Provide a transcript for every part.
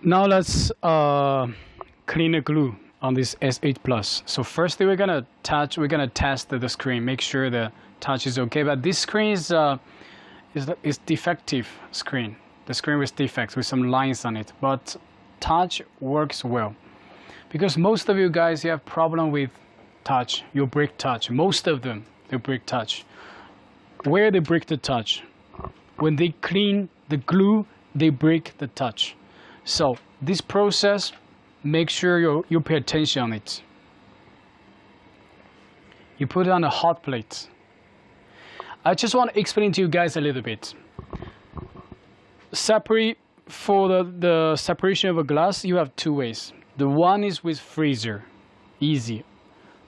Now let's clean the glue on this S8 Plus. So first thing we're gonna test the screen, make sure the touch is okay. But this screen is defective screen. The screen with defects with some lines on it. But touch works well, because most of you guys, you have problem with touch. You break touch. Most of them, they break touch. Where they break the touch? When they clean the glue, they break the touch. So this process, make sure you pay attention on it. You put it on a hot plate. I just want to explain to you guys a little bit. Separate for the separation of a glass, you have two ways. The one is with freezer, easy.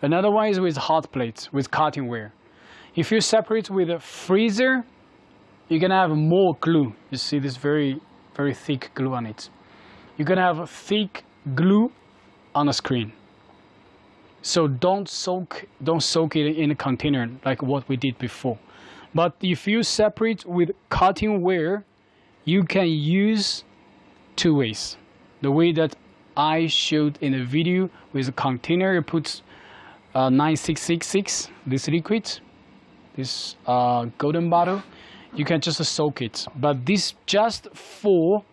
Another one is with hot plates, with cutting wire. If you separate with a freezer, you're gonna have more glue. You see this very thick glue on it. You're gonna have thick glue on the screen. So don't soak it in a container like what we did before. But if you separate with cutting wire, you can use two ways. The way that I showed in the video, with a container, you put 9666, this liquid, this golden bottle, you can just soak it. But this just for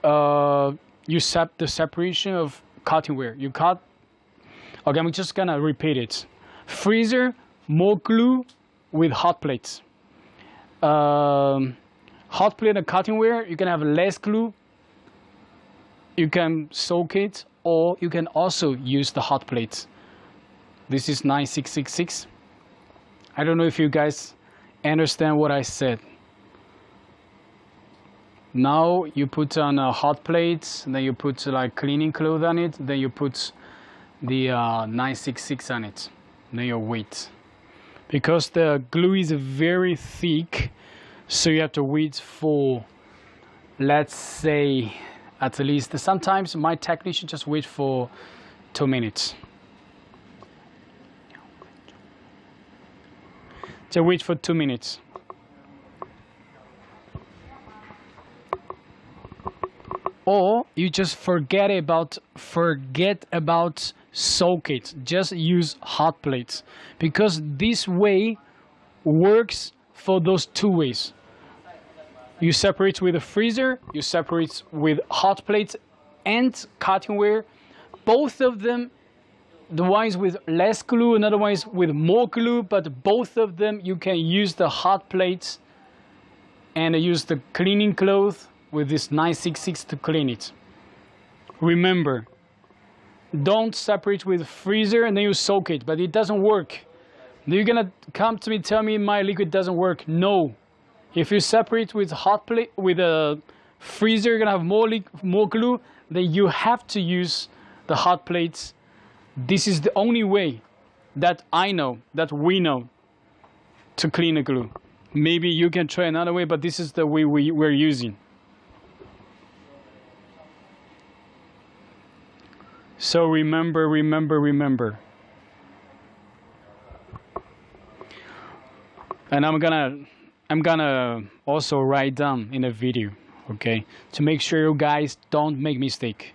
the separation of cutting wire. You cut. Okay, I'm just gonna repeat it. Freezer, more glue with hot plates. Hot plate and cutting wire, you can have less glue. You can soak it, or you can also use the hot plates. This is 9666. I don't know if you guys understand what I said. Now you put on a hot plate, then you put like cleaning cloth on it, then you put the 966 on it, then you wait. Because the glue is very thick, so you have to wait for, let's say, at least, sometimes my technician just wait for 2 minutes. Just wait for 2 minutes. Or you just forget about soak it. Just use hot plates, because this way works for those two ways. You separate with a freezer, you separate with hot plates and cutting wire. Both of them, the ones with less glue, another one is with more glue, but both of them you can use the hot plates and use the cleaning cloth with this 966 to clean it. Remember, don't separate with freezer and then you soak it, but it doesn't work. You're gonna come to me, tell me my liquid doesn't work. No. If you separate with hot plate, with a freezer, you're gonna have more glue, then you have to use the hot plates. This is the only way that I know, that we know, to clean the glue. Maybe you can try another way, but this is the way we're using. So remember. And I'm gonna also write down in a video, okay, to make sure you guys don't make mistake.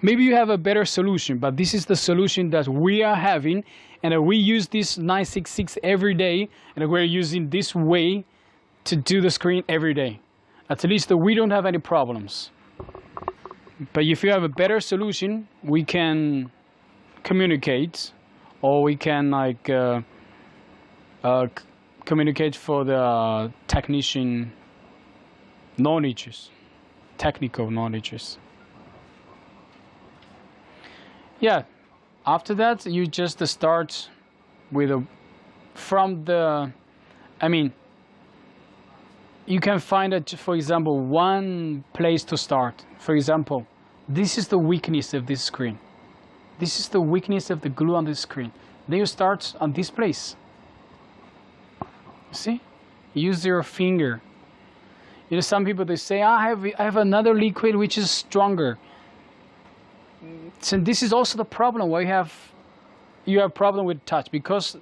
Maybe you have a better solution, but this is the solution that we are having, and we use this 966 every day, and we're using this way to do the screen every day. At least we don't have any problems. But if you have a better solution, we can communicate, or we can like communicate for the technician knowledges, technical knowledges. Yeah, after that you just start with you can find it, for example, one place to start. For example, this is the weakness of this screen. This is the weakness of the glue on this screen. Then you start on this place. See? Use your finger. You know, some people, they say, I have another liquid which is stronger. So this is also the problem where you have problem with touch, because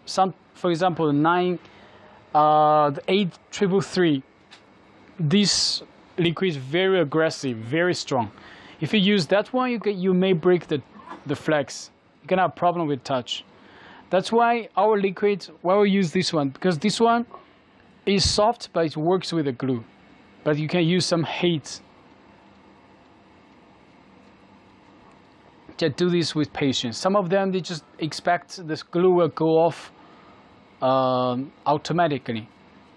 for example, the 8333, this liquid is very aggressive, very strong. If you use that one, you may break the flex. You can have a problem with touch. That's why our liquid, why we use this one, because this one is soft, but it works with the glue. But you can use some heat. Just do this with patience. Some of them, they just expect this glue will go off automatically.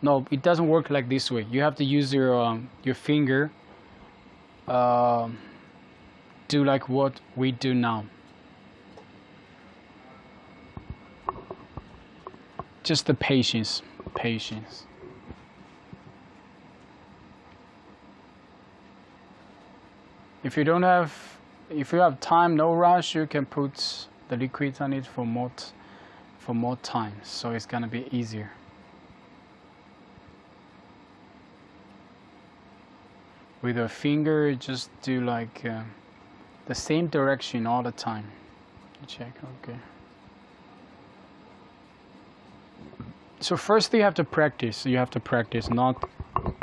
No, it doesn't work like this way. You have to use your finger. Do like what we do now. Just the patience. If you have time, no rush, you can put the liquid on it for more time, so it's gonna be easier. With a finger, just do like the same direction all the time. Check, okay. So first you have to practice. Not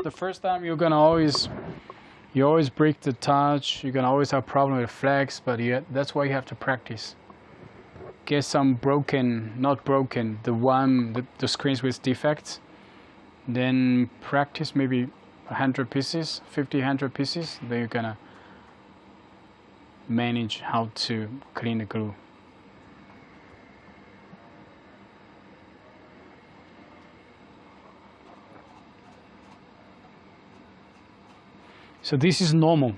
the first time you're gonna always break the touch. You're gonna always have problem with flex, but that's why you have to practice. Get some the screens with defects. Then practice maybe 100 pieces, 50, 100 pieces. Then you're gonna manage how to clean the glue. So this is normal.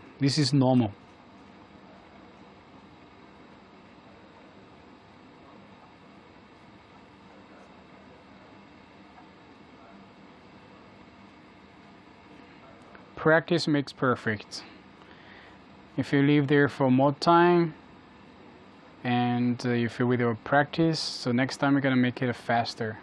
Practice makes perfect. If you live there for more time and if you with your practice, so next time you're gonna make it faster.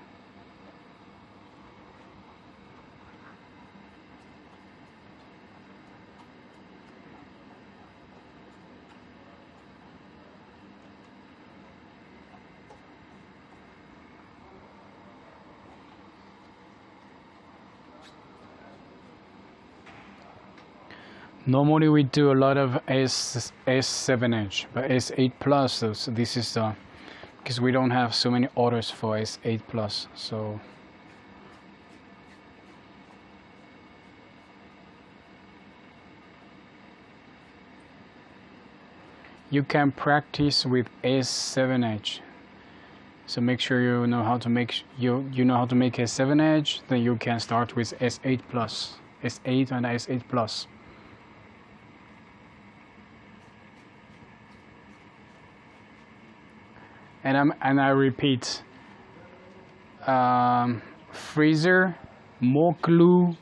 Normally we do a lot of S7H, but S8 Plus, so this is because we don't have so many orders for S8 Plus, so you can practice with S7H. So make sure you know how to make S7H, then you can start with S8 Plus, S8 and S8 Plus. And I repeat, freezer, more glue,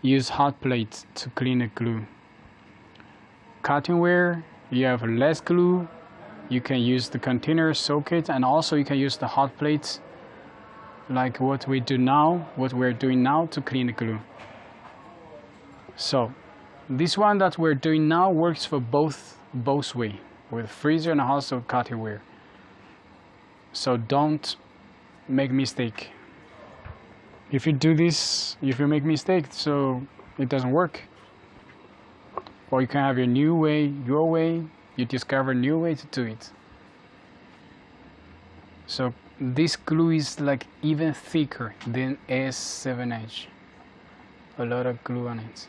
use hot plate to clean the glue. Cutting ware, you have less glue, you can use the container, soak it, and also you can use the hot plates like what we're doing now to clean the glue. So this one that we're doing now works for both way, with freezer and also cutting ware. So don't make mistake. If you do this, if you make mistake, so it doesn't work. Or you can have your way, you discover a new way to do it. So this glue is like even thicker than S7H. A lot of glue on it.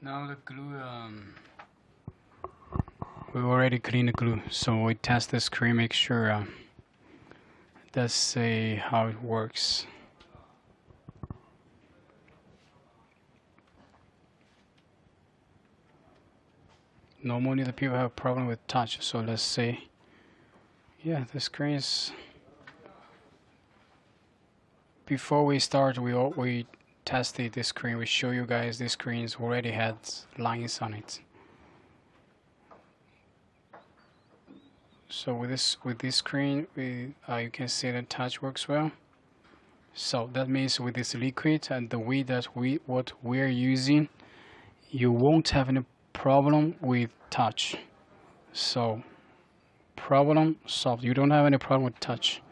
Now the glue, we already cleaned the glue, so we test the screen, make sure let's see how it works. Normally the people have a problem with touch, so let's see. Yeah, the screen is... Before we start, we tested this screen. We show you guys this screen already had lines on it. So with this screen, you can see the touch works well. So that means with this liquid and the way that what we're using, you won't have any problem with touch. So problem solved. You don't have any problem with touch.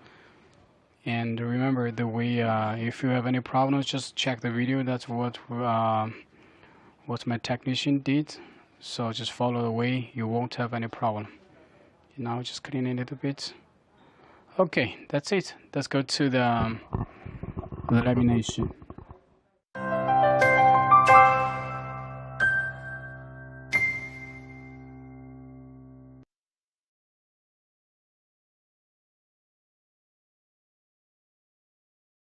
And remember, the way if you have any problems, just check the video. That's what my technician did. So just follow the way, you won't have any problem. Now just clean it a little bit. Okay, that's it. Let's go to the lamination.